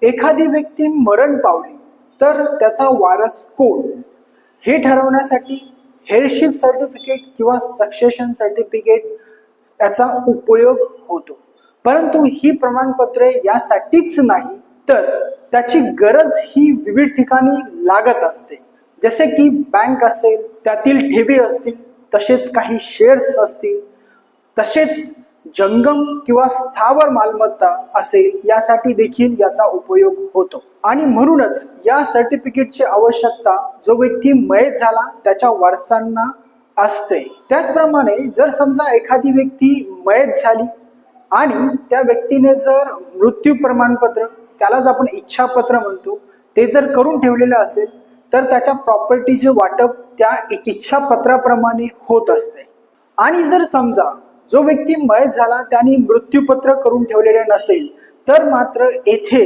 एखादी व्यक्ती मरण पावली तर त्याचा वारस कोण हे ठरवण्यासाठी हेरशिप सर्टिफिकेट किंवा सक्सेशन सर्टिफिकेट याचा उपयोग होतो. परंतु ही प्रमाणपत्रे यासाठीच नाही तर त्याची गरज ही विविध ठिकाणी लागत असते. जसे की बँक असेल, त्यातील ठेवी असतील, तसेच काही शेअर्स असतील, तसेच जंगम किंवा स्थावर मालमत्ता असेल, यासाठी देखील याचा उपयोग होतो. आणि म्हणूनच या सर्टिफिकेटची आवश्यकता जो व्यक्ती मयत झाला त्याच्या वारसांना असते. त्याचप्रमाणे जर समजा एखादी व्यक्ती मयत झाली आणि त्या व्यक्तीने जर मृत्यू प्रमाणपत्र, त्यालाच आपण इच्छापत्र म्हणतो, ते जर करून ठेवलेले असेल तर त्याच्या प्रॉपर्टीचे वाटप त्या इच्छापत्राप्रमाणे होत असते. आणि जर समजा जो व्यक्ती मयत झाला त्याने मृत्यूपत्र करून ठेवलेले नसेल तर मात्र येथे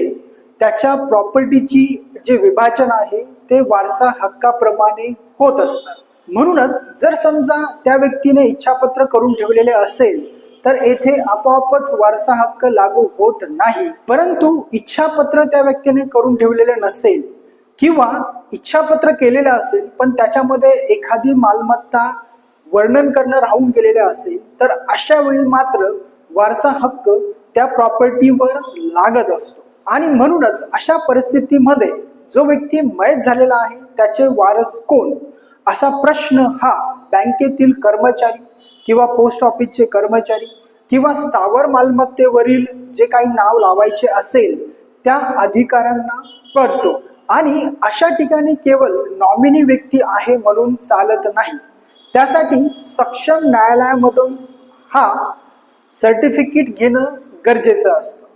त्याच्या प्रॉपर्टीची जे विभाजन आहे ते वारसा हक्काप्रमाणे होत असतं. म्हणूनच जर समजा त्या व्यक्तीने इच्छापत्र करून ठेवलेले असेल तर येथे आपोआपच वारसा हक्क लागू होत नाही. परंतु इच्छापत्र त्या व्यक्तीने करून ठेवलेले नसेल किंवा इच्छापत्र केलेलं असेल पण त्याच्यामध्ये एखादी मालमत्ता वर्णन करणं राहून गेलेले असेल तर अशा वेळी मात्र वारसा हक्क त्या प्रॉपर्टीवर लागत असतो. आणि म्हणूनच अशा परिस्थितीमध्ये जो व्यक्ती मयत झालेला आहे त्याचे वारस कोण असा प्रश्न हा बँकेतील कर्मचारी किंवा पोस्ट ऑफिसचे कर्मचारी किंवा स्थावर मालमत्तेवरील जे काही नाव लावायचे असेल त्या अधिकाऱ्यांना पडतो. आणि अशा ठिकाणी केवळ नॉमिनी व्यक्ती आहे म्हणून चालत नाही. त्यासाठी सक्षम न्यायालयामधून हा सर्टिफिकेट घेणं गरजेचं असतं.